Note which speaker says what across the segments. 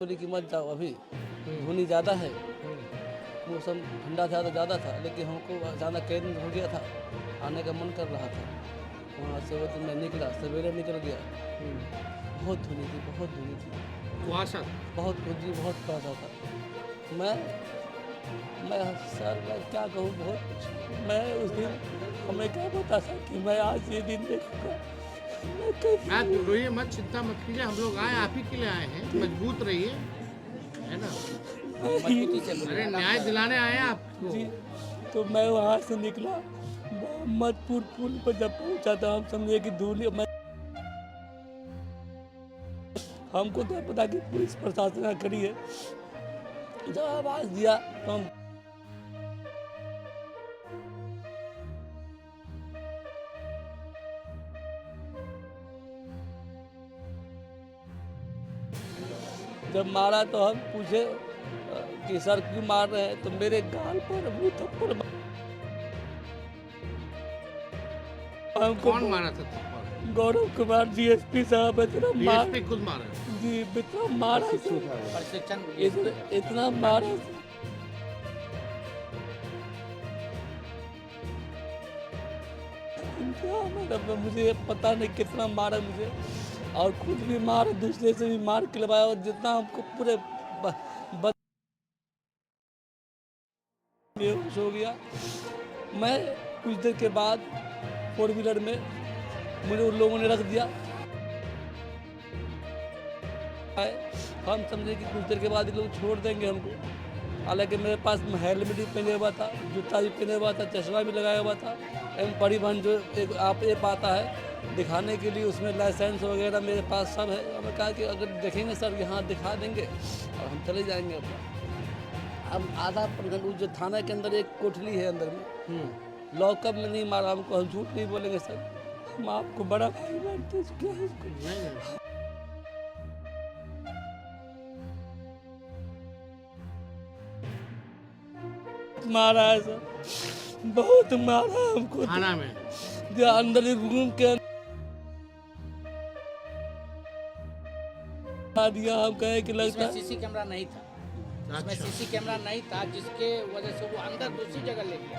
Speaker 1: बोली कि मत जाओ अभी, धुनी ज़्यादा है, मौसम ठंडा था तो ज़्यादा था, लेकिन हमको अचानक कई दिन हो गया था, आने का मन कर रहा था। वहाँ से वो दिन मैं निकला, सवेरे निकल गया। बहुत धुनी थी, बहुत धुनी थी,
Speaker 2: कुहासा
Speaker 1: बहुत जी बहुत प्यासा था। मैं सर मैं क्या कहूँ, बहुत कुछ मैं उस दिन हमें क्या बता सकती, मैं आज ये दिन देखूँगा।
Speaker 2: आप रोइए मत, चिंता मत कीजिए, हम लोग आए आप ही के लिए आए हैं, मजबूत रहिए, है ना। अरे न्याय दिलाने आए हैं आपको।
Speaker 1: जी, तो मैं वहाँ से निकला, मोहम्मदपुर पुल पर जब पहुँचा था, हम समझे कि दूरी मैं, हमको क्या पता कि पुलिस प्रशासन खड़ी है। जब आवाज़ दिया तो हम जब मारा तो हम पूछे कि सर क्यों मार रहे हैं, तो मेरे गाल पर मुँह थप्पड़ हमको
Speaker 2: कौन मारा था थप्पड़?
Speaker 1: गौरव कुमार डीएसपी साहब इतना मार
Speaker 2: डीएसपी खुद मारा।
Speaker 1: जी, इतना मारा इतना मारा क्या मतलब, मुझे पता नहीं कितना मारा मुझे, और खुद भी मार, दूसरे से भी मार खिलवाया, और जितना हमको पूरे बेहोश हो गया। मैं कुछ देर के बाद 4 व्हीलर में मुझे उन लोगों ने रख दिया। हम समझे कि कुछ देर के बाद ये लोग छोड़ देंगे हमको, हालांकि मेरे पास हेलमेट भी पहने हुआ था, जूता भी पहने हुआ था, चश्मा भी लगाया हुआ था। एम परिवहन जो एक ऐप आता है दिखाने के लिए, उसमें लाइसेंस वगैरह मेरे पास सब है। हमें कहा कि अगर देखेंगे सर यहाँ दिखा देंगे और हम चले जाएंगे अपना। अब आधा जो थाना के अंदर एक कोठली है अंदर में, लॉकअप में नहीं मारा हमको, हम झूठ नहीं बोलेंगे सर, हम आपको बड़ा भाई मानते हैं, क्या है इसको? मारा है सर, बहुत मारा हमको
Speaker 2: थाना में।
Speaker 1: जो अंदर रूम के अंदर दिया। हम कहे कि लगता है
Speaker 3: सीसी कैमरा नहीं था, इसमें
Speaker 2: अच्छा।
Speaker 3: सीसी कैमरा नहीं था, जिसके वजह से वो अंदर दूसरी जगह ले गया।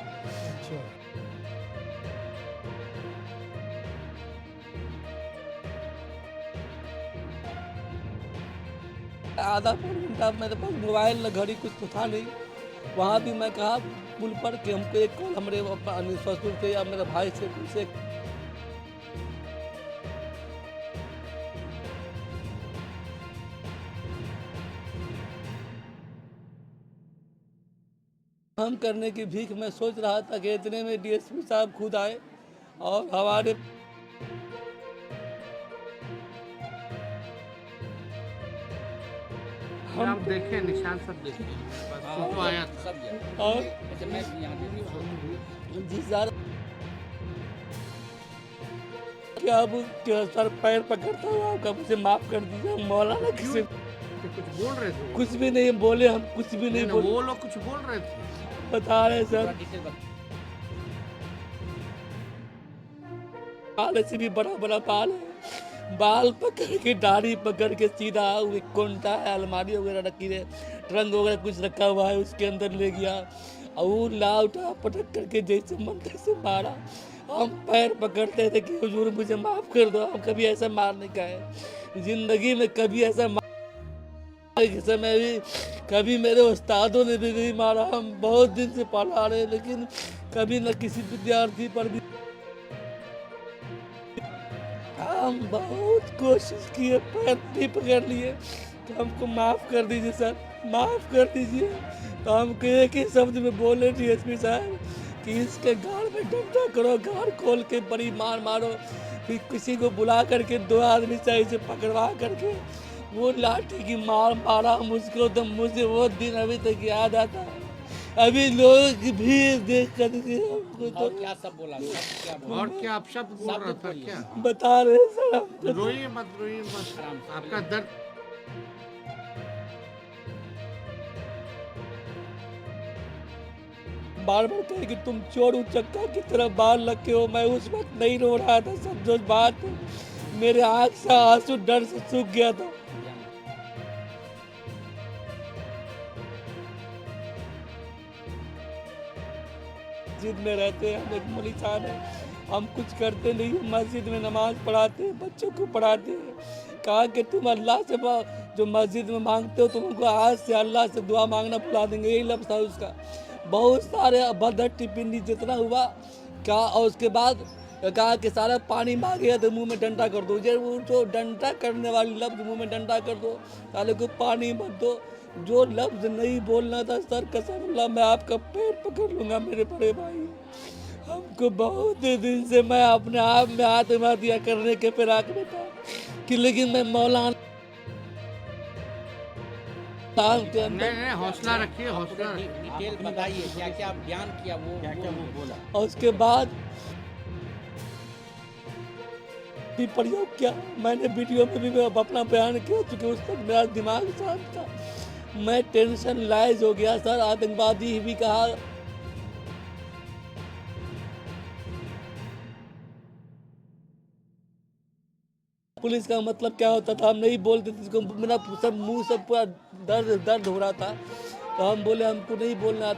Speaker 1: आधा पौन घंटा मेरे पास मोबाइल न घड़ी कुछ तो था नहीं। वहाँ भी मैं कहा पुल पर कि हमको एक कॉल हमारे ससुर से या मेरे भाई से कुछ हम करने की भीख मैं सोच रहा था कि इतने में डीएसपी साहब खुद आए और हमारे
Speaker 2: आप देखें निशान सब देखें, बस फोटो आया था।
Speaker 3: सब गया।
Speaker 1: और
Speaker 3: अच्छा, मैं भी यहाँ देखी।
Speaker 1: जी सर, क्या अब क्या सर पैर पकड़ता हूँ, आपका मुझे माफ कर दीजिए। मौलाना किसी
Speaker 2: कुछ बोल रहे थे वो?
Speaker 1: कुछ भी नहीं बोले, हम कुछ भी नहीं
Speaker 2: नहीं,
Speaker 1: बोले,
Speaker 2: वो लोग कुछ बोल रहे थे।
Speaker 1: बता रहे सर।
Speaker 3: पूरा डिटेल बता।
Speaker 1: बाल से भी बड़ा बड़ा बाल है, बाल पकड़ के दाढ़ी पकड़ के सीधा कोंटा है, अलमारी वगैरह रखी है, ट्रंक वगैरह कुछ रखा हुआ है, उसके अंदर ले गया और वो लाउटा पटक करके जैसे मन तैसे मारा। हम पैर पकड़ते थे कि हुजूर मुझे माफ कर दो, हम कभी ऐसा मारने का है जिंदगी में, कभी ऐसा समय भी कभी मेरे उस्तादों ने भी नहीं मारा। हम बहुत दिन से पढ़ा रहे, लेकिन कभी न किसी विद्यार्थी पर भी हम बहुत कोशिश किए, पैर भी पकड़ लिए कि हमको माफ कर दीजिए सर, माफ कर दीजिए। तो हमको एक ही शब्द में बोले डीएसपी साहब कि इसके गाल में डंडा करो, गाल खोल के बड़ी मार मारो, फिर किसी को बुला करके 2 आदमी सही से पकड़वा करके वो लाठी की मार मारा मुझको। तो मुझे वो दिन अभी तक याद आता है, अभी लोग भी देख कर हमको तो
Speaker 3: और क्या सब बोला, सब क्या बोला?
Speaker 2: और क्या आप शब्द बोल रहा था क्या?
Speaker 1: बता रहे सर हम
Speaker 2: रोइए मत, आपका दर्द।
Speaker 1: बार बार कहे कि तुम चोर उचक्का की तरह बाल रखे हो। मैं उस वक्त नहीं रो रहा था सब, जो बात मेरे आँख से आंसू डर से सूख गया था। मस्जिद में रहते हैं, हम एक मलिसान है, हम कुछ करते नहीं, मस्जिद में नमाज पढ़ाते हैं, बच्चों को पढ़ाते हैं। कहा कि तुम अल्लाह से जो मस्जिद में मांगते हो तुमको आज से अल्लाह से दुआ मांगना भुला देंगे, यही लफ्ज़ था उसका। बहुत सारे अभद्र टिप्पणी जितना हुआ कहा, और उसके बाद कहा कि सारा पानी मांगेगा तो मुंह में डंडा कर दो, वो जो डंडा करने वाली लफ्ज़ मुंह में डंडा कर दो, साले को पानी मत दो। जो लफ्ज़ नहीं बोलना था सर, कसम अल्लाह मैं आपका पैर पकड़ लूँगा मेरे बड़े भाई। हमको बहुत दिन से मैं अपने आप में आत्महत्या करने के फिराक में था कि लेकिन मैं मौलाना के अंदर
Speaker 2: नहीं हौसला रखिए, हौसला
Speaker 3: डिटेल बताइए क्या क्या आप बयान किया, वो क्या क्या वो बोला,
Speaker 1: और उसके बाद भी प्रयोग किया। मैंने वीडियो में भी अपना बयान किया क्योंकि उस तक मेरा दिमाग शांत था, मैं टेंशन लाइज हो गया सर। आतंकवादी भी कहा, पुलिस का मतलब क्या होता था हम नहीं बोलते थे, इसको मेरा सब मुंह सब पूरा दर्द हो रहा था, तो हम बोले हमको नहीं बोलना।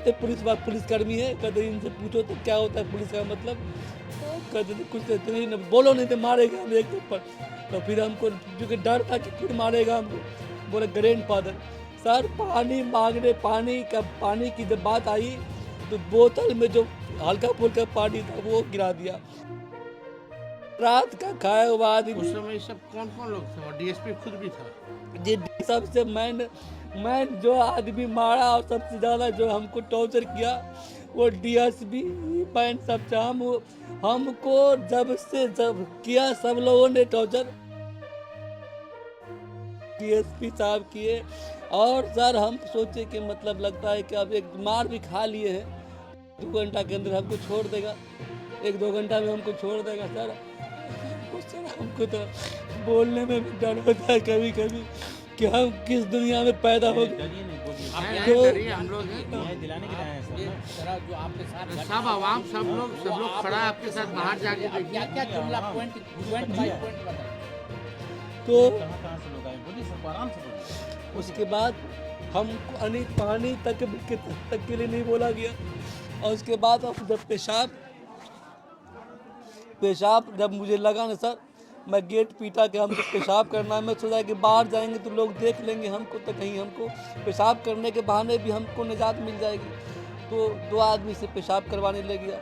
Speaker 1: पुलिसकर्मी है, कहते इनसे पूछो तो क्या होता है पुलिस का मतलब, कहते कुछ नहीं बोलो नहीं तो मारेगा हम एक पर। तो फिर हमको क्योंकि डर था कि फिर मारेगा हमको, बोले ग्रैंडफादर सर पानी मांगने, पानी की जब बात आई तो बोतल में जो हल्का फुल्का पानी था वो गिरा दिया। रात का खाया हुआ आदमी,
Speaker 2: उस समय सब कौन कौन लोग थे, और डीएसपी खुद भी था
Speaker 1: जी। सबसे मैं जो आदमी मारा और सबसे ज़्यादा जो हमको टॉर्चर किया वो डीएसपी मैन सबसे हमको जब किया सब लोगों ने टॉर्चर डीएसपी साहब किए। और सर हम सोचे कि मतलब लगता है कि अब एक मार भी खा लिए हैं, 2 घंटा के अंदर हमको छोड़ देगा, 1-2 घंटा में हमको छोड़ देगा सर। हमको तो बोलने में भी डर होता है कभी कभी कि हम किस दुनिया में पैदा हो गए।
Speaker 2: हम लोग
Speaker 3: जो आपके साथ
Speaker 2: सब आवाम सब लोग खड़ा है आपके साथ, बाहर जाके
Speaker 3: क्या क्या जुमला पॉइंट बाय पॉइंट बताइए।
Speaker 1: तो उसके बाद हमको पानी तक के लिए नहीं बोला गया। और उसके बाद अब जब पेशाब जब मुझे लगा ना सर, मैं गेट पीटा कि हमको पेशाब करना है। मैं सोचा कि बाहर जाएंगे तो लोग देख लेंगे हमको, तो कहीं हमको पेशाब करने के बहाने भी हमको निजात मिल जाएगी। तो 2 आदमी से पेशाब करवाने ले गया,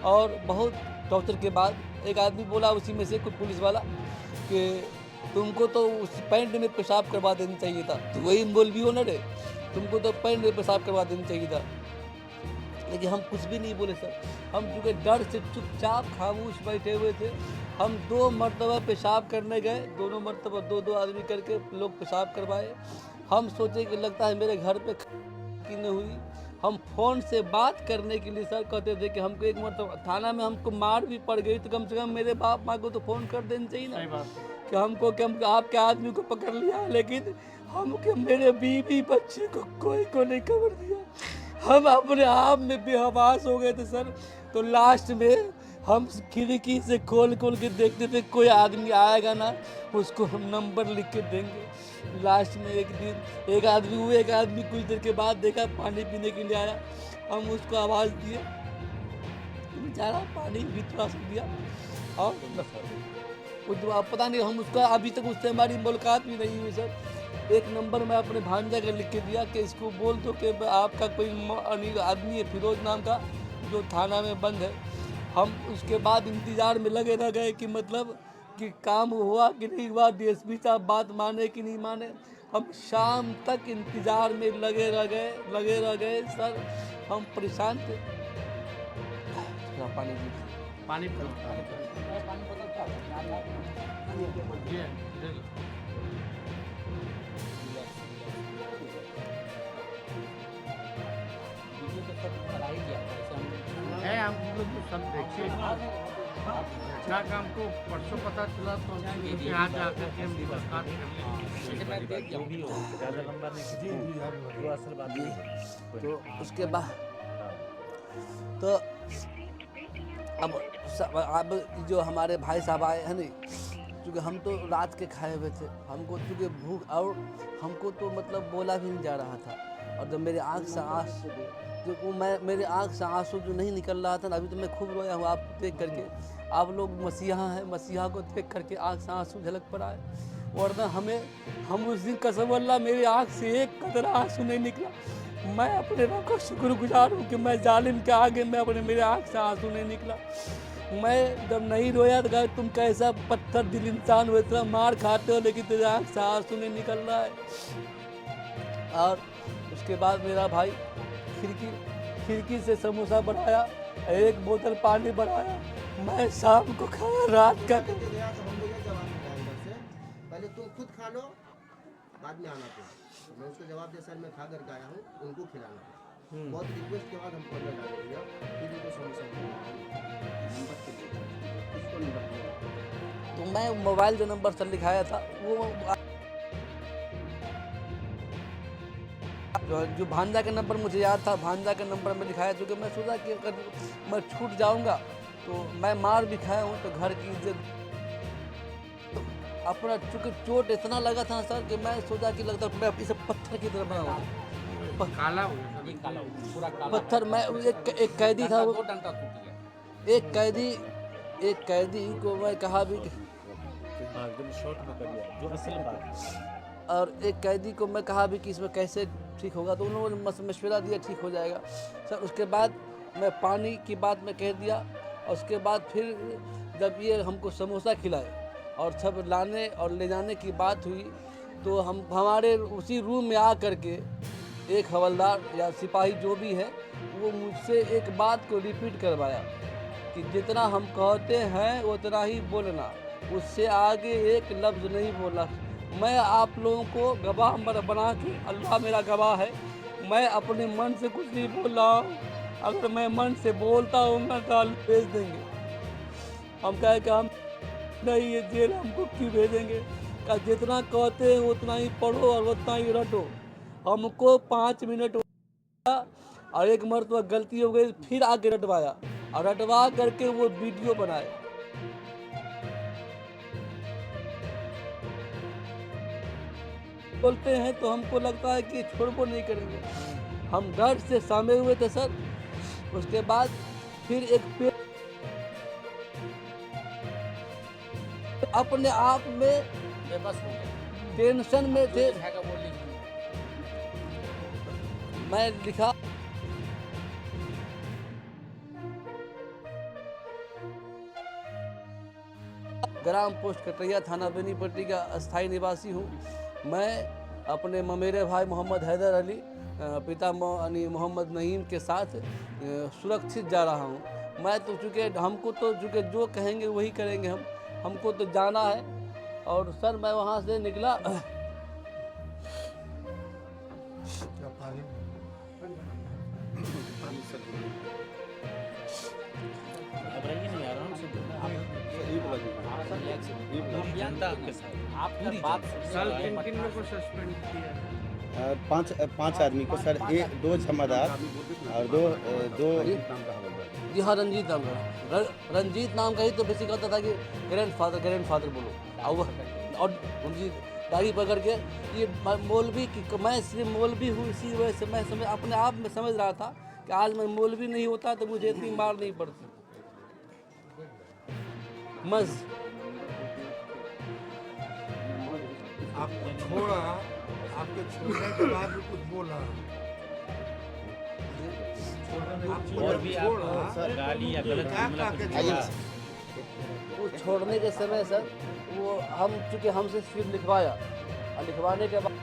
Speaker 1: और बहुत टॉर्चर के बाद एक आदमी बोला उसी में से कोई पुलिस वाला कि तुमको तो उस पैंट में पेशाब करवा देना चाहिए था। तो वही बोल भी हो ना रे, तुमको तो पैंट में पेशाब करवा देना चाहिए था। लेकिन हम कुछ भी नहीं बोले सर, हम चूँकि डर से चुपचाप खामोश बैठे हुए थे। हम 2 मरतबा पेशाब करने गए, दोनों मरतबा 2-2 आदमी करके लोग पेशाब करवाए। हम सोचे कि लगता है मेरे घर पे की नहीं हुई। हम फ़ोन से बात करने के लिए सर कहते थे कि हमको एक मरतबा थाना में हमको मार भी पड़ गई तो कम से कम मेरे बाप माँ को तो फ़ोन कर देना चाहिए ना कि हमको कि हम आपके आदमी को पकड़ लिया। लेकिन हमको मेरे बीवी बच्चे को कोई को नहीं खबर दिया। हम अपने आप में बेहवास हो गए थे सर। तो लास्ट में हम खिड़की से खोल के देखते थे कोई आदमी आएगा ना, उसको हम नंबर लिख के देंगे। लास्ट में एक दिन एक आदमी कुछ देर के बाद देखा पानी पीने के लिए आया। हम उसको आवाज़ दिए, बेचारा पानी भी थोड़ा सा दिया। और पता नहीं हम उसका अभी तक उससे हमारी मुलाकात भी नहीं हुई सर। एक नंबर मैं अपने भांजा का लिख के दिया कि इसको बोल दो कि आपका कोई आदमी है फिरोज नाम का जो थाना में बंद है। हम उसके बाद इंतज़ार में लगे रह गए कि मतलब कि काम हुआ कि नहीं हुआ, डीएसपी साहब बात माने कि नहीं माने। हम शाम तक इंतज़ार में लगे रह गए सर। हम परेशान थे।
Speaker 2: पानी है हम लोग तो सब देखे। क्या काम को परसों पता चला तो आज आकर के हम मुलाकात कर।
Speaker 1: तो उसके बाद तो अब जो हमारे भाई साहब आए हैं नहीं, क्योंकि हम तो रात के खाए हुए थे, हमको चूँकि भूख और हमको तो मतलब बोला भी नहीं जा रहा था। और जब मेरे आँख से जो वो मेरे आँख से आंसू जो नहीं निकल रहा था ना, अभी तो मैं खूब रोया हूँ आपको देख करके। आप लोग मसीहा हैं, मसीहा को देख करके आँख से आंसू झलक पड़ा है। वरना हम उस दिन कसम अल्लाह मेरी आँख से एक कतरा आंसू नहीं निकला। मैं अपने रब का शुक्रगुजार हूँ कि मैं जालिम के आगे मेरे आँख से आंसू नहीं निकला। मैं जब नहीं रोया तो कहा तुम कैसा पत्थर दिल इंसान हो, इतना मार खाते हो लेकिन तेरे आँख से आंसू नहीं निकल रहा है। और उसके बाद मेरा भाई खिड़की से समोसा बनाया, एक बोतल पानी बनाया, मैं शाम को खाया, रात का
Speaker 4: पहले तुम खुद खा लो, बाद में आना तुम। मैं उसको जवाब दे सर मैं खा करके आया हूँ, उनको खिलाना। बहुत रिक्वेस्ट के बाद हम पंद्रह डाल दिया, दीदी को समोसा
Speaker 1: तो मैं मोबाइल जो नंबर सर लिखाया था वो जो भांजा का नंबर मुझे याद था, भांजा का नंबर में लिखाया, क्योंकि मैं सोचा कि अगर मैं छूट जाऊंगा तो मैं मार भी खाया हूँ तो घर की इज्जत अपना, चूँकि चोट इतना लगा था सर कि मैं सोचा कि लगता मैं इसे पत्थर की तरह बनाऊँ।
Speaker 2: काला हो गया,
Speaker 3: पूरा काला
Speaker 1: पत्थर मैं एक कैदी था, वो
Speaker 3: डंडा टूट गया।
Speaker 1: एक कैदी को मैं कहा भी और एक कैदी को मैं कहा भी कि इसमें कैसे ठीक होगा, तो उन्होंने मशवरा दिया ठीक हो जाएगा सर। उसके बाद मैं पानी की बात में कह दिया, और उसके बाद फिर जब ये हमको समोसा खिलाए और सब लाने और ले जाने की बात हुई, तो हमारे उसी रूम में आ करके एक हवलदार या सिपाही जो भी है वो मुझसे एक बात को रिपीट करवाया कि जितना हम कहते हैं उतना ही बोलना, उससे आगे एक लफ्ज़ नहीं बोला। मैं आप लोगों को गवाह बना के, अल्लाह मेरा गवाह है, मैं अपने मन से कुछ नहीं बोल रहा हूँ। अगर मैं मन से बोलता हूँ तो भेज देंगे। हम कहे कि हम नहीं, ये जेल हमको क्यों भेजेंगे? का जितना कहते हैं उतना ही पढ़ो और उतना ही रटो। हमको 5 मिनट और एक मरतबा गलती हो गई, फिर आके रटवाया और रटवा करके वो वीडियो बनाए। बोलते हैं तो हमको लगता है कि छोड़बो नहीं करेंगे। हम डर से सामे हुए थे सर। उसके बाद फिर एक अपने आप में
Speaker 3: बेबस हो गया,
Speaker 1: टेंशन में थे।
Speaker 3: हैगा वो लिख
Speaker 1: मैं लिखा ग्राम पोस्ट कटैया, थाना बेनीपट्टी का अस्थायी निवासी हूँ। मैं अपने ममेरे भाई मोहम्मद हैदर अली, पिता मोहम्मद नईम के साथ सुरक्षित जा रहा हूँ। मैं तो चूँकि हमको तो चूँकि जो कहेंगे वही करेंगे, हमको तो जाना है। और सर मैं वहाँ से निकला,
Speaker 3: आपकी बात
Speaker 2: सर किन लोगों को सस्पेंड किया?
Speaker 4: पाँच आदमी को सर, दो जमादार और दो
Speaker 1: जी हाँ, रंजीत नाम का, रंजीत नाम का ही तो बेसिक कहता था कि ग्रैंडफादर बोलो। और रंजीत गाड़ी पकड़ के ये मौलवी की, मैं सिर्फ मौलवी हूँ, इसी वजह से मैं समझ अपने आप में समझ रहा था कि आज मैं मौलवी नहीं होता तो मुझे इतनी मार नहीं पड़ती। मज
Speaker 5: आपको छोड़ा, आपके छोड़ने के बाद भी कुछ बोला,
Speaker 3: और भी आप गाली या गलत जुमला कुछ बोला?
Speaker 1: वो छोड़ने के समय सर वो हम चूँकि हमसे सिर्फ लिखवाया और लिखवाने के बाद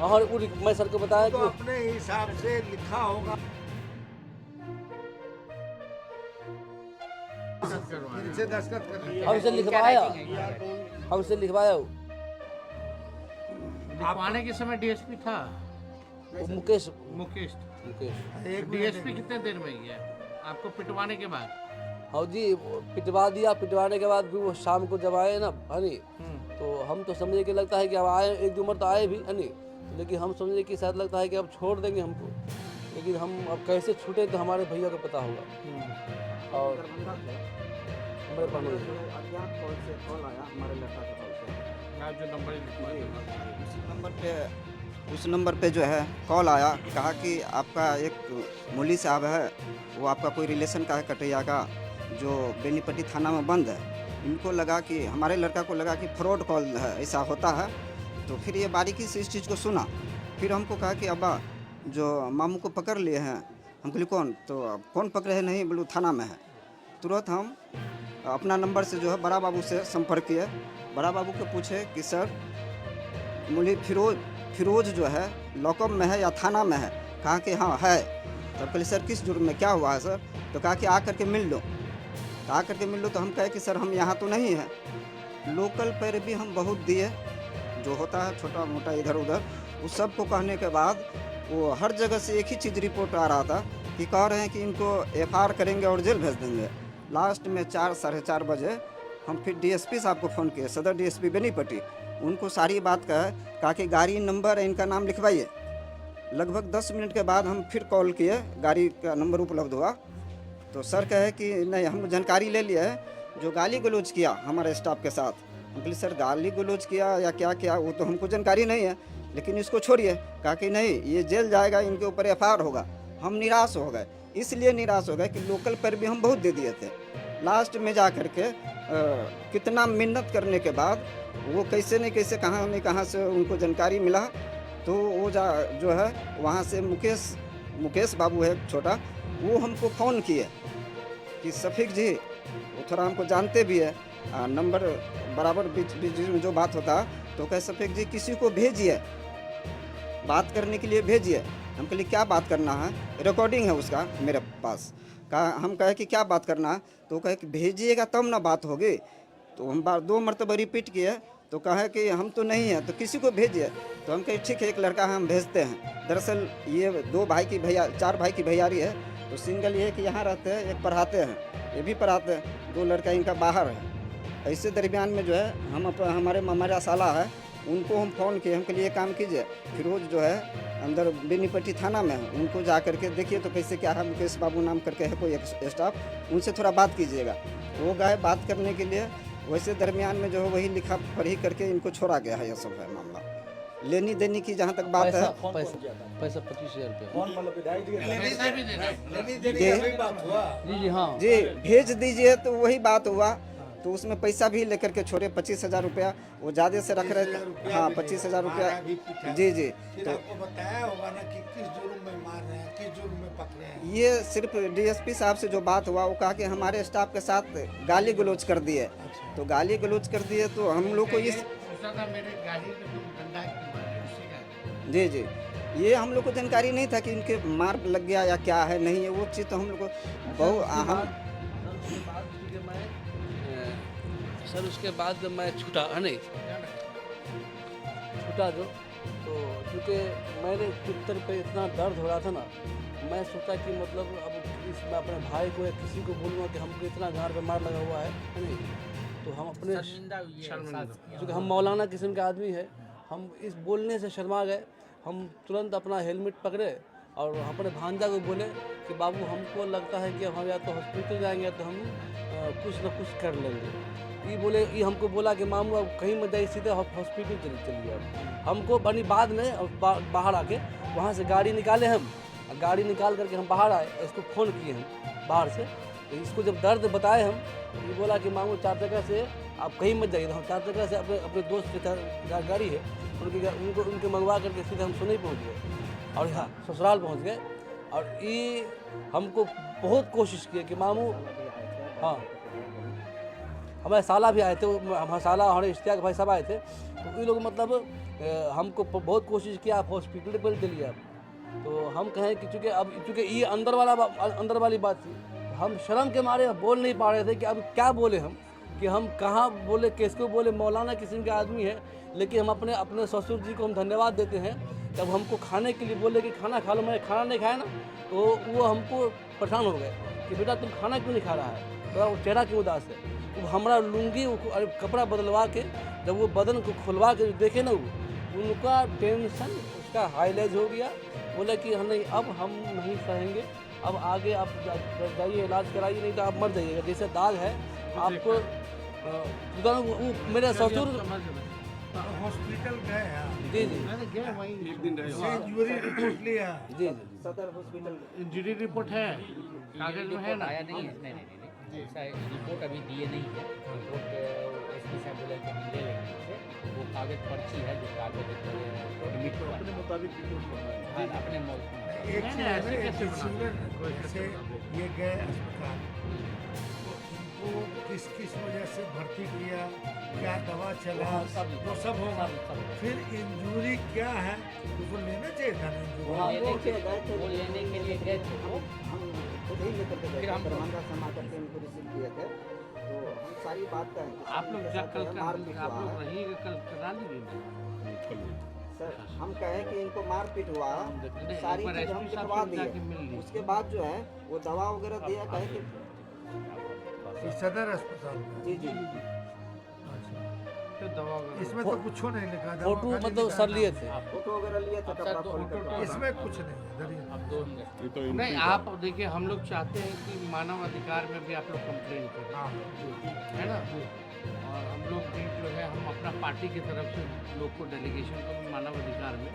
Speaker 1: और मैं सर को बताया
Speaker 5: तो
Speaker 1: कि
Speaker 5: अपने हिसाब से लिखा होगा, इनसे दस्तखत करना।
Speaker 1: हमसे लिखवाया वो
Speaker 2: लिखवाने के समय डीएसपी था
Speaker 1: मुकेश
Speaker 2: मुकेश।
Speaker 5: एक
Speaker 2: डीएसपी कितने देर में गया आपको पिटवाने के बाद?
Speaker 1: हाँ जी, पिटवा दिया। पिटवाने के बाद भी वो शाम को जब आए ना हनी, तो हम तो समझे कि लगता है कि अब आए, एक दो उम्र तो आए भी हनी, लेकिन हम समझे कि शायद लगता है कि अब छोड़ देंगे हमको। लेकिन हम अब कैसे छूटे तो हमारे भैया को पता होगा। और हमारे पास
Speaker 6: अज्ञात कॉल से कॉल आया हमारे लड़का का कॉल से।
Speaker 2: आप जो नंबर लिखवा
Speaker 6: उस नंबर पे जो है कॉल आया, कहा कि आपका एक मौली साहब है, वो आपका कोई रिलेशन का है कटैया का, जो बेनीपट्टी थाना में बंद है। इनको लगा कि हमारे लड़का को लगा कि फ्रॉड कॉल है, ऐसा होता है। तो फिर ये बारीकी से इस चीज़ को सुना। फिर हमको कहा कि अब्बा जो मामू को पकड़ लिए हैं। हम बोले कौन? तो अब कौन पकड़े हैं? नहीं बोलो थाना में है। तुरंत हम अपना नंबर से जो है बड़ा बाबू से संपर्क किए। बड़ा बाबू को पूछे कि सर मुझे फिरोज जो है लॉकअप में है या थाना में है? कहा कि हाँ है। तब कहले सर किस जुर्म में, क्या हुआ है सर? तो कहा कि आ करके मिल लो। तो आ करके मिल लो। तो हम कहे कि सर हम यहाँ तो नहीं हैं। लोकल पर भी हम बहुत दिए, जो होता है छोटा मोटा इधर उधर, उस सब को कहने के बाद वो हर जगह से एक ही चीज़ रिपोर्ट आ रहा था कि कह रहे हैं कि इनको FIR करेंगे और जेल भेज देंगे। लास्ट में 4 साढ़े 4 बजे हम फिर DSP साहब को फ़ोन किए, सदर DSP बेनीपट्टी। उनको सारी बात कहा कि गाड़ी नंबर इनका नाम लिखवाइए। लगभग 10 मिनट के बाद हम फिर कॉल किए, गाड़ी का नंबर उपलब्ध हुआ। तो सर कहे कि नहीं हम जानकारी ले लिया है, जो गाली गलौज किया हमारे स्टाफ के साथ। हम बोले सर गाली गलौज किया या क्या किया वो तो हमको जानकारी नहीं है, लेकिन इसको छोड़िए। कहा कि नहीं ये जेल जाएगा, इनके ऊपर FIR होगा। हम निराश हो गए, इसलिए निराश हो गए कि लोकल पर भी हम बहुत दे दिए थे। लास्ट में जा कर के कितना मेहनत करने के बाद वो कैसे नहीं कैसे कहाँ से उनको जानकारी मिला। तो वो जो है वहाँ से मुकेश बाबू है छोटा, वो हमको फ़ोन किए कि शफीक जी, वो थोड़ा हमको जानते भी है, नंबर बराबर बीच में जो बात होता तो कहे शफीक जी किसी को भेजिए, बात करने के लिए भेजिए। हम कहे क्या बात करना है? रिकॉर्डिंग है उसका मेरे पास। हम कहे कि क्या बात करना है? तो कहे कि भेजिएगा तब ना बात होगी। तो हम 2 मरतबा रिपीट किए तो कहे कि हम तो नहीं हैं, तो किसी को भेजिए। तो हम कहे ठीक है एक लड़का हम भेजते हैं। दरअसल ये 4 भाई की भैयारी है। तो सिंगल ये है कि यहाँ रहते हैं, एक पढ़ाते हैं, ये भी पढ़ाते हैं, 2 लड़का इनका बाहर है। ऐसे दरमियान में जो है हमारे ममारा साला है, उनको हम फ़ोन किए। हम के लिए काम कीजिए, फिरोज जो है अंदर बेनीपट्टी थाना में है, उनको जा करके देखिए तो कैसे क्या है, मुकेश बाबू नाम करके है कोई स्टाफ, उनसे थोड़ा बात कीजिएगा। वो गए बात करने के लिए। वैसे दरमियान में जो है वही लिखा पढ़ी करके इनको छोड़ा गया है। यह सब है मामला। लेनी देनी की जहाँ तक बात है,
Speaker 1: पैसा 25,000 रुपया
Speaker 5: कौन मतलब विदाई दिए?
Speaker 2: पैसा भी देना
Speaker 5: वही बात हुआ।
Speaker 1: जी हाँ
Speaker 6: जी भेज दीजिए, तो वही बात हुआ। तो उसमें पैसा भी लेकर के छोड़े 25,000 रुपया, वो ज़्यादा से रख रहे थे। हाँ 25,000 रुपया। जी जी।
Speaker 5: तो आपको बताया होगा ना कि किस जुर्म में मार रहे हैं, किस जुर्म में पकड़े हैं?
Speaker 6: ये सिर्फ DSP साहब से जो बात हुआ, वो कहा कि हमारे स्टाफ के साथ गाली गलौज कर दिए। तो गाली गलौज कर दिए तो हम लोग को इस
Speaker 2: पूछा था मेरे गाड़ी में तुम डंडा क्यों मारे, उसी का।
Speaker 6: जी जी, ये हम लोग को जानकारी नहीं था कि इनके मार लग गया या क्या है नहीं है। वो चीज़ तो हम लोग को बहुत
Speaker 1: सर उसके बाद जब मैं छूटा नहीं छूटा तो चूँकि मेरे चित्तर पे इतना दर्द हो रहा था ना, मैं सोचा कि मतलब अब मैं अपने भाई को या किसी को बोलूँगा कि हमको इतना गार पे मार लगा हुआ है नहीं, तो हम अपने क्योंकि हम मौलाना किस्म के आदमी है, हम इस बोलने से शर्मा गए। हम तुरंत अपना हेलमेट पकड़े और अपने भांजा को बोले कि बाबू हमको लगता है कि हम या तो हॉस्पिटल जाएंगे तो हम कुछ न कुछ कर लेंगे। ये हमको बोला कि मामू अब कहीं मत जाइए, सीधे हॉस्पिटल चलिए। अब हमको बनी बाद में बाहर आके वहाँ से गाड़ी निकाले हम, गाड़ी निकाल करके हम बाहर आए, इसको फ़ोन किए हम बाहर से। तो इसको जब दर्द बताए हम, ये बोला कि मामू 4 जगह से आप कहीं मत जाइए। तो हम 4 जगह से अपने दोस्त के गाड़ी है उनके मंगवा करके सीधे हम सुनई पहुँच गए और यहाँ ससुराल पहुँच गए। और ये हमको बहुत कोशिश की कि मामू, हाँ हमारे साला भी आए थे, हमारे साला हमारे इश्तियाक भाई सब आए थे। तो ये लोग मतलब हमको बहुत कोशिश किया, आप हॉस्पिटल पर चलिए आप। तो हम कहें कि चूँकि ये अंदर वाली बात थी, हम शर्म के मारे बोल नहीं पा रहे थे कि अब क्या बोले हम, कि हम कहाँ बोले, किसको बोले। मौलाना किस्म के आदमी है, लेकिन हम अपने ससुर जी को हम धन्यवाद देते हैं। जब हमको खाने के लिए बोले कि खाना खा लो, मैंने खाना नहीं खाया ना, तो वो हमको परेशान हो गए कि बेटा तुम खाना क्यों नहीं खा रहा है, तो चेहरा क्यों उदास है। तो हमारा लुंगी कपड़ा बदलवा के जब वो बदन को खुलवा के देखे ना, वो उनका टेंशन उसका हाईलाइज हो गया। बोले कि हम नहीं, अब हम नहीं सहेंगे, अब आगे आप जाइए इलाज कराइए, नहीं तो आप मर जाइएगा। जैसे दाग है आपको वो मेरे ससुर
Speaker 5: हॉस्पिटल गए हैं,
Speaker 1: जी जी
Speaker 2: मैंने गया वहीं
Speaker 5: इंजरी रिपोर्ट लिया,
Speaker 1: जी जी
Speaker 6: सदर हॉस्पिटल
Speaker 2: इंजरी रिपोर्ट है, कागज में है ना।
Speaker 3: आया नहीं है, नहीं ऐसा रिपोर्ट अभी दिए नहीं है। रिपोर्ट एसपी साहब बोले कि हम ले लेंगे उनसे। वो कागज पर्ची है जो कागज एडमिट हुआ अपने मुताबिक अपने
Speaker 5: एक
Speaker 2: नहीं,
Speaker 5: चीज
Speaker 2: ऐसे
Speaker 5: है,
Speaker 2: कैसे
Speaker 5: एक
Speaker 2: बना?
Speaker 5: सिविल जैसे ये गए अस्पताल, तो इनको किस किस वजह से भर्ती किया, क्या दवा चला, वो सब होगा। फिर इंजूरी क्या है उसको लेना चाहिए था ना इंजूरी।
Speaker 3: वो लेने के लिए गए थे वो।
Speaker 6: हम खुद ही लेकर के गए
Speaker 3: फिर
Speaker 6: थे,
Speaker 3: हम-
Speaker 6: दरभंगा से हम आकर के उनको रिसीव किए थे, तो हम सारी बात कहें कि
Speaker 2: आप लोग
Speaker 6: उनके
Speaker 2: जा
Speaker 6: साथ
Speaker 2: कल
Speaker 6: जो है मारपीट
Speaker 2: आप
Speaker 6: हुआ
Speaker 2: लोग
Speaker 6: है।
Speaker 2: रहिएगा, कल करा लीजिए।
Speaker 6: सर हम कहें कि इनको मारपीट हुआ है,
Speaker 2: नहीं,
Speaker 6: सारी
Speaker 2: एक बार
Speaker 6: चीज हम
Speaker 2: SP साहब
Speaker 6: लिखवा
Speaker 2: से जाके मिल
Speaker 6: दिए,
Speaker 2: लीजिए।
Speaker 6: उसके बाद जो है वो दवा वगैरह दिया, कहे कि
Speaker 5: ये सदर अस्पताल में।
Speaker 6: जी जी
Speaker 5: अच्छा,
Speaker 2: तो दवा वगैरह-
Speaker 5: इसमें तो कुछ नहीं लिखा, दवा
Speaker 1: फोटो
Speaker 5: खाली
Speaker 1: मतलब
Speaker 5: लिखा
Speaker 1: सर
Speaker 5: है
Speaker 1: लिए
Speaker 5: नाम।
Speaker 1: थे।
Speaker 6: फोटो वगैरह लिए थे, कपड़ा खोल कर।
Speaker 5: इसमें कुछ नहीं है, धरिए।
Speaker 2: नहीं, आप देखिए, हम लोग चाहते हैं कि मानव अधिकार में भी आप लोग कंप्लेन करें,
Speaker 5: हाँ,
Speaker 2: है ना। और हम लोग भी जो है, हम अपना पार्टी की तरफ से लोग को डेलीगेशन को भी मानव अधिकार में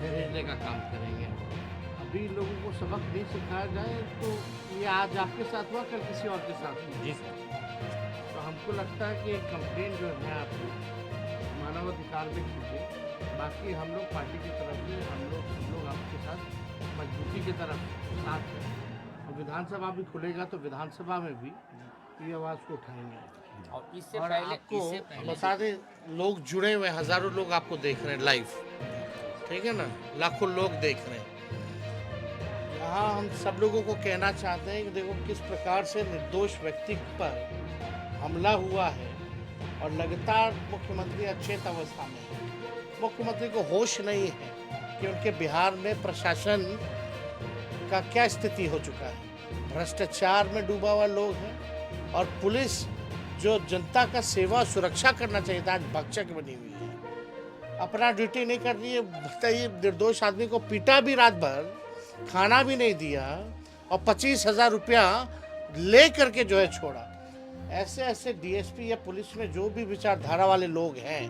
Speaker 2: भेजने का काम करेंगे। अभी लोगों को सबक नहीं सिखाया जाए तो ये आज आपके साथ हुआ, कल किसी और के साथ हुआ।
Speaker 3: जी सर।
Speaker 2: तो हमको लगता है कि एक कंप्लेन जो है आप मानव अधिकार में कीजिए। बाकी हम लोग पार्टी की तरफ से हम लोग आपके साथ मजबूती की तरफ साथ हैं। और विधानसभा भी खुलेगा तो विधानसभा में भी ये आवाज़ को उठाएंगे।
Speaker 3: और इससे
Speaker 2: और
Speaker 3: पहले
Speaker 2: आपको बता दें, लोग जुड़े हुए हैं, हज़ारों लोग आपको देख रहे हैं लाइव, ठीक है ना, लाखों लोग देख रहे हैं। यहाँ हम सब लोगों को कहना चाहते हैं कि देखो किस प्रकार से निर्दोष व्यक्ति पर हमला हुआ है और लगातार मुख्यमंत्री अचेत अवस्था में है। मुख्यमंत्री को होश नहीं है कि उनके बिहार में प्रशासन का क्या स्थिति हो चुका है। भ्रष्टाचार में डूबा हुआ लोग हैं और पुलिस जो जनता का सेवा सुरक्षा करना चाहिए था, आज भक्षक बनी हुई है, अपना ड्यूटी नहीं कर रही है। बताइए, निर्दोष आदमी को पीटा भी रात भर, खाना भी नहीं दिया और 25,000 रुपया ले करके जो है छोड़ा। ऐसे ऐसे डीएसपी या पुलिस में जो भी विचारधारा वाले लोग हैं,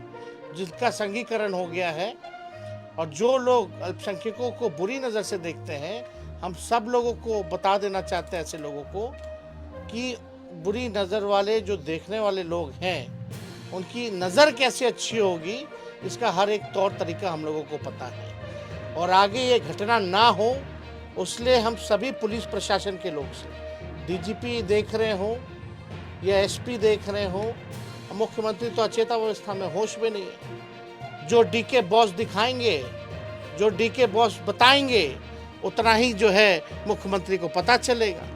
Speaker 2: जिनका संघीकरण हो गया है और जो लोग अल्पसंख्यकों को बुरी नज़र से देखते हैं, हम सब लोगों को बता देना चाहते हैं ऐसे लोगों को कि बुरी नज़र वाले जो देखने वाले लोग हैं, उनकी नज़र कैसे अच्छी होगी, इसका हर एक तौर तरीका हम लोगों को पता है। और आगे ये घटना ना हो, उसलिए हम सभी पुलिस प्रशासन के लोग से, डीजीपी देख रहे हों या एसपी देख रहे हों, मुख्यमंत्री तो अचेतावस्था में, होश में नहीं है। जो डीके बॉस दिखाएंगे, जो डीके बॉस बताएंगे, उतना ही जो है मुख्यमंत्री को पता चलेगा।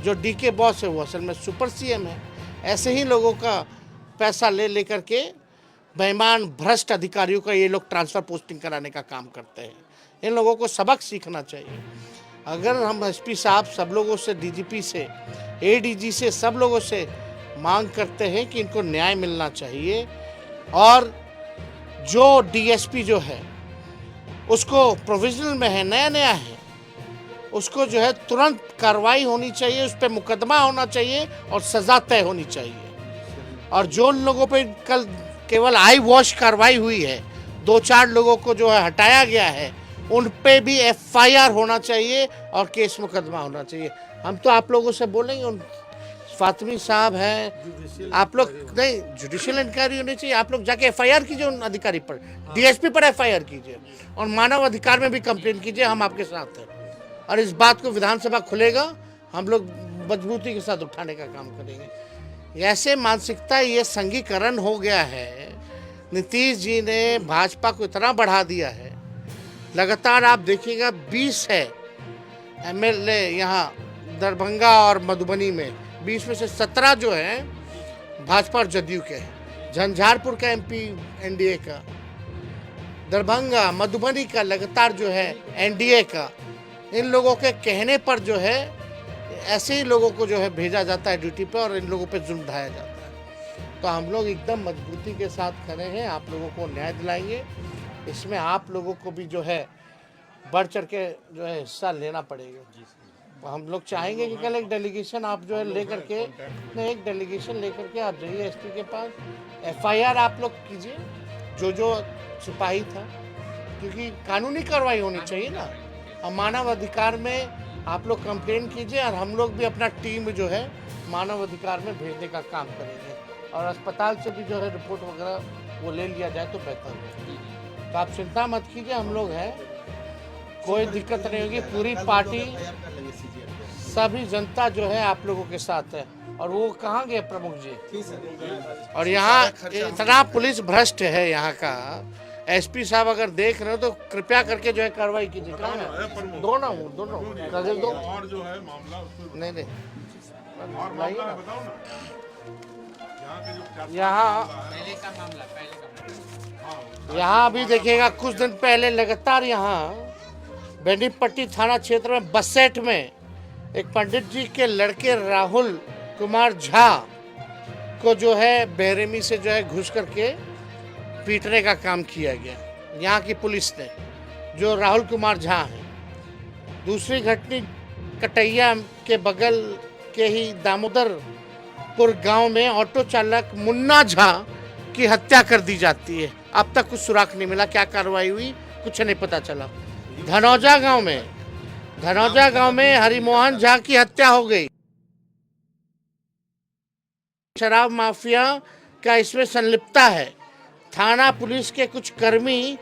Speaker 2: जो डीके बॉस है वो असल में सुपर सीएम है। ऐसे ही लोगों का पैसा ले लेकर के बेईमान भ्रष्ट अधिकारियों का ये लोग ट्रांसफ़र पोस्टिंग कराने का काम करते हैं। इन लोगों को सबक सीखना चाहिए। अगर हम एसपी साहब सब लोगों से, डीजीपी से, एडीजी से, सब लोगों से मांग करते हैं कि इनको न्याय मिलना चाहिए और जो डीएसपी जो है उसको प्रोविजनल में है, नया नया है, उसको जो है तुरंत कार्रवाई होनी चाहिए, उस पर मुकदमा होना चाहिए और सज़ा तय होनी चाहिए। और जो लोगों पे कल केवल आई वॉश कार्रवाई हुई है, 2-4 लोगों को जो है हटाया गया है, उन पे भी एफआईआर होना चाहिए और केस मुकदमा होना चाहिए। हम तो आप लोगों से बोलेंगे, उन फातिमी साहब हैं, आप लोग नहीं, जुडिशियल इंक्वायरी होनी चाहिए। आप लोग जाके एफआईआर कीजिए उन अधिकारी पर, डीएसपी पर एफआईआर कीजिए और मानव अधिकार में भी कंप्लेन कीजिए। हम आपके साथ हैं और इस बात को विधानसभा खुलेगा, हम लोग मजबूती के साथ उठाने का काम करेंगे। ऐसे मानसिकता, ये संघीकरण हो गया है। नीतीश जी ने भाजपा को इतना बढ़ा दिया है, लगातार आप देखिएगा 20 है एमएलए यहाँ दरभंगा और मधुबनी में, 20 में से 17 जो हैं भाजपा और जदयू के हैं। झंझारपुर का एमपी एनडीए का, दरभंगा मधुबनी का लगातार जो है एनडीए का। इन लोगों के कहने पर जो है ऐसे ही लोगों को जो है भेजा जाता है ड्यूटी पे और इन लोगों पे जुल्म ढाया जाता है। तो हम लोग एकदम मजबूती के साथ खड़े हैं, आप लोगों को न्याय दिलाएंगे। इसमें आप लोगों को भी जो है बढ़ चढ़ के जो है हिस्सा लेना पड़ेगा। हम लोग चाहेंगे कि कल एक डेलीगेशन आप जो है लेकर के, नहीं एक डेलीगेशन लेकर के आप जाइए एसपी के पास, एफआईआर आप लोग कीजिए जो सिपाही था, क्योंकि कानूनी कार्रवाई होनी चाहिए ना। और मानव अधिकार में आप लोग कंप्लेन कीजिए और हम लोग भी अपना टीम जो है मानव अधिकार में भेजने का काम करेंगे, और अस्पताल से भी जो है रिपोर्ट वगैरह वो ले लिया जाए तो बेहतर है। तो आप चिंता मत कीजिए, हम लोग हैं, कोई दिक्कत नहीं होगी। पूरी पार्टी सभी जनता जो है आप लोगों के साथ है। और वो कहाँ गए प्रमुख जी? और यहाँ इतना पुलिस भ्रष्ट है यहाँ का। एसपी साहब अगर देख रहे हो तो कृपया करके जो है कार्रवाई कीजिए। कहाँ है? दोनों नजर दो।
Speaker 7: और जो है मामला उसको
Speaker 2: नहीं
Speaker 7: और मामला है, बताओ ना। यहाँ के जो
Speaker 2: यहाँ
Speaker 3: पहले का मामला
Speaker 2: यहाँ अभी देखिएगा, कुछ दिन पहले लगातार यहाँ बेनीपट्टी थाना क्षेत्र में बसेट में एक पंडित जी के लड़के राहुल कुमार झा को जो है बेरहमी से जो है घुस करके पीटने का काम किया गया यहाँ की पुलिस ने, जो राहुल कुमार झा है। दूसरी घटना कटैया के बगल के ही दामोदरपुर गांव में ऑटो चालक मुन्ना झा की हत्या कर दी जाती है। अब तक कुछ सुराग नहीं मिला, क्या कार्रवाई हुई कुछ नहीं पता चला। धनौजा गांव में हरिमोहन झा की हत्या हो गई। शराब माफिया का इसमें संलिप्तता है। थाना पुलिस के कुछ कर्मी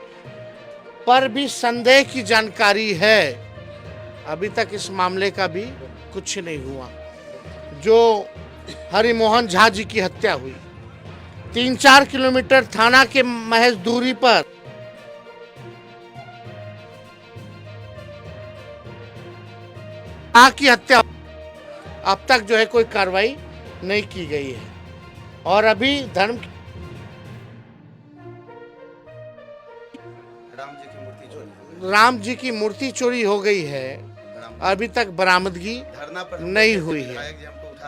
Speaker 2: पर भी संदेह की जानकारी है। अभी तक इस मामले का भी कुछ नहीं हुआ। जो हरिमोहन झा जी की हत्या हुई 3-4 किलोमीटर थाना के महज दूरी पर की हत्या, अब तक जो है कोई कार्रवाई नहीं की गई है। और अभी राम जी की मूर्ति चोरी हो गई है, अभी तक बरामदगी नहीं हुई है।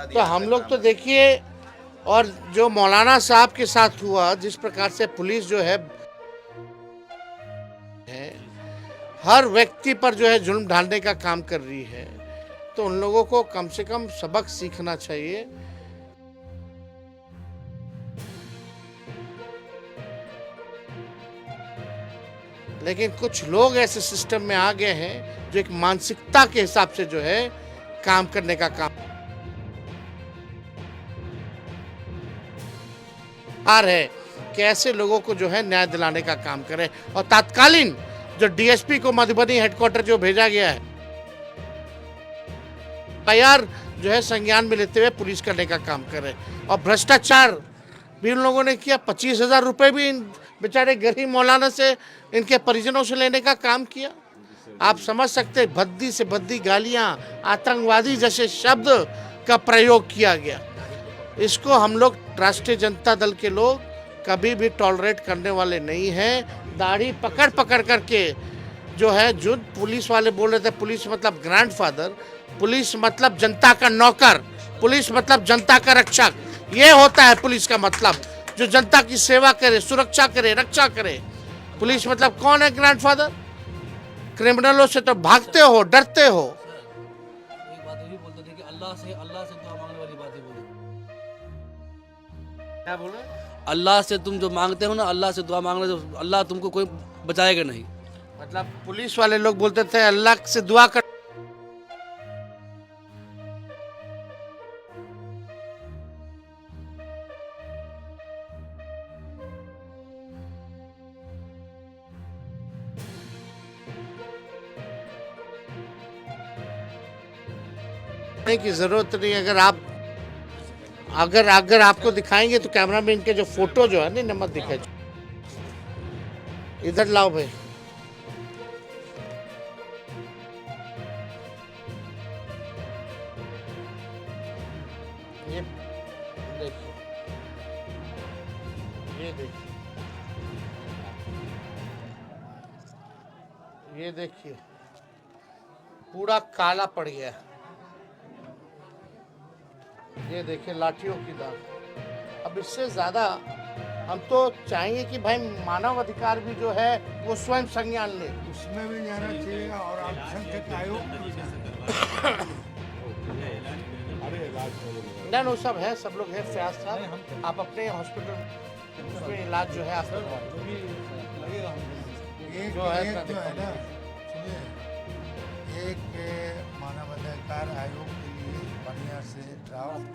Speaker 2: तो हम लोग तो देखिए, और जो मौलाना साहब के साथ हुआ, जिस प्रकार से पुलिस जो है हर व्यक्ति पर जो है जुल्म ढालने का काम कर रही है, तो उन लोगों को कम से कम सबक सीखना चाहिए। लेकिन कुछ लोग ऐसे सिस्टम में आ गए हैं जो एक मानसिकता के हिसाब से जो है काम करने का काम है कि ऐसे लोगों को जो है न्याय दिलाने का काम करें। और तात्कालीन जो डीएसपी को मधुबनी हेडक्वार्टर जो भेजा गया है, एफआईआर जो है संज्ञान में लेते हुए पुलिस करने का काम करे। और भ्रष्टाचार भी उन लोगों ने किया। 25,000 रुपए भी इन बेचारे गरीब मौलाना से, इनके परिजनों से लेने का काम किया। आप समझ सकते, भद्दी से भद्दी गालियां, आतंकवादी जैसे शब्द का प्रयोग किया गया। इसको हम लोग राष्ट्रीय जनता दल के लोग कभी भी टॉलरेट करने वाले नहीं हैं। दाढ़ी पकड़ पकड़ करके जो है, जो पुलिस वाले बोल रहे थे पुलिस मतलब ग्रैंडफादर, पुलिस मतलब जनता का नौकर, पुलिस मतलब जनता का रक्षक, ये होता है पुलिस का मतलब, जो जनता की सेवा करे, सुरक्षा करे, रक्षा करे। पुलिस मतलब कौन है ग्रैंडफादर? क्रिमिनलों से तो भागते हो, डरते हो।
Speaker 1: एक बात ये भी बोलते थे कि अल्लाह से दुआ मांगने वाली बात ही बोली।
Speaker 2: क्या बोला?
Speaker 1: अल्लाह से तुम जो मांगते हो ना, अल्लाह से दुआ मांगने से अल्लाह तुमको कोई बचाएगा नहीं।
Speaker 2: मतलब पुलिस वाले लोग बोलते थे अल्लाह से दुआ कर। की जरूरत नहीं। अगर आपको दिखाएंगे तो कैमरा में इनके जो फोटो जो है नहीं, नंबर दिखाए, इधर लाओ भाई। ये देखिए, ये देखिए पूरा काला पड़ गया। ये देखिए लाठियों की दाग। अब इससे ज्यादा हम तो चाहेंगे कि भाई मानव अधिकार भी जो है वो स्वयं संज्ञान ले।
Speaker 5: उसमें भी जाना चाहिए और अल्पसंख्यक आयोग में भी जाना
Speaker 2: ना वो सब है, सब लोग है। फयाज साहब आप अपने हॉस्पिटल में इलाज जो है आप करवाएं।
Speaker 5: एक
Speaker 2: जो है
Speaker 5: एक जो है ना, सुनिए, एक मानवाधिकार आयोग के लिए बढ़िया से ड्राफ्ट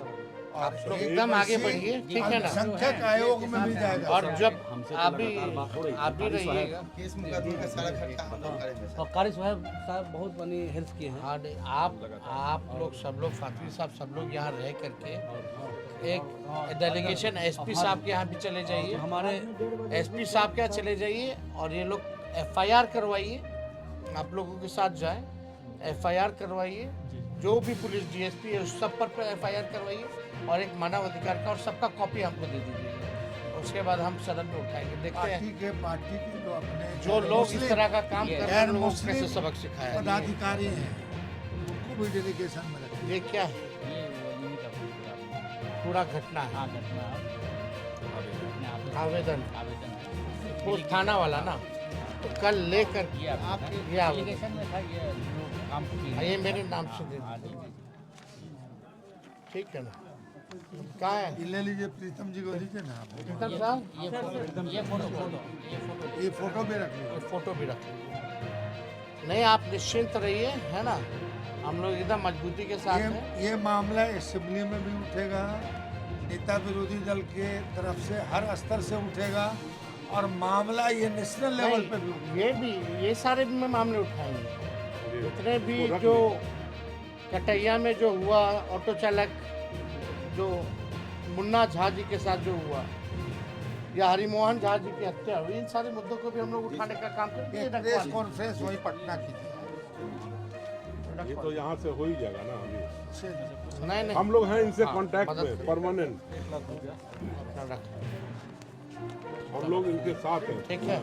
Speaker 2: आप लोग एकदम आगे बढ़िए, ठीक है ना।
Speaker 5: अल्पसंख्यक आयोग में भी जाएगा।
Speaker 2: और जब आप भी रहिएगा,
Speaker 4: केस मुकदमे का सारा खर्चा हम लोग करेंगे सर।
Speaker 1: और कारी साहब बहुत बनी हेल्प किए हैं।
Speaker 2: हाँ, आप लोग सब लोग फातवी साहब सब लोग यहाँ रह करके एक डेलीगेशन एसपी साहब के यहाँ भी चले जाइए,
Speaker 1: हमारे
Speaker 2: एसपी साहब के यहाँ चले जाइए और ये लोग एफआईआर करवाइए। आप लोगों के साथ जाए, एफआईआर करवाइए, जो भी पुलिस डीएसपी है उस सब पर एफआईआर करवाइए और एक मानव अधिकार का और सबका कॉपी हमको दे दीजिए। उसके बाद हम सदन में उठाएंगे, देखते हैं
Speaker 5: पार्टी के जो अपने
Speaker 2: जो लोग इस तरह का काम कर रहे हैं लोगों को
Speaker 5: मुस्लिम
Speaker 2: कैसे सबक सिखाया है।
Speaker 5: पदाधिकारी हैं, उनको भी डेलीगेशन में रखें।
Speaker 2: ये क्या है?
Speaker 3: ये वो नहीं का
Speaker 2: पूरा घटना है,
Speaker 3: हाँ घटना अपने आप
Speaker 2: आवेदन
Speaker 3: आवेदन
Speaker 2: वो थाना वाला ना, तो कल लेकर
Speaker 3: ये आपके
Speaker 2: ये आवेदन
Speaker 3: एप्लीकेशन में था ये जो काम किए
Speaker 2: हाँ, ये मेरे नाम से दे
Speaker 3: हाँ,
Speaker 2: दीजिए,
Speaker 3: दीजिए।
Speaker 2: ठीक है ना। कहाँ है
Speaker 5: ये ले लीजिए, प्रीतम जी को दीजिए ना आप।
Speaker 2: प्रीतम साहब?
Speaker 3: ये फोटो
Speaker 5: ये फोटो भी रख लीजिए।
Speaker 2: ये फोटो भी रख लीजिए। नहीं, आप निश्चिंत रहिए, है ना। हम लोग एकदम मजबूती के साथ हैं।
Speaker 5: ये मामला असेंबली में भी उठेगा, नेता विरोधी दल के तरफ से हर स्तर से उठेगा और मामला ये नेशनल लेवल पे भी उठेगा।
Speaker 2: ये सारे भी मैं मामले उठाएंगे, जितने भी जो कटैया में जो हुआ, ऑटो चालक जो मुन्ना झा जी के साथ जो हुआ, या हरिमोहन झा जी की हत्या हुई, इन सारे मुद्दों को भी हम लोग उठाने का काम करेंगे।
Speaker 5: एक प्रेस कॉन्फ्रेंस वही पटना की थी।
Speaker 7: ये तो यहाँ से हो ही जाएगा ना। अभी
Speaker 2: नहीं
Speaker 7: हम लोग हैं इनसे
Speaker 2: हाँ,
Speaker 7: कांटेक्ट
Speaker 2: मदद
Speaker 7: में परमानेंट,
Speaker 2: रख,
Speaker 7: हम लोग इनके साथ हैं।
Speaker 2: ठीक है।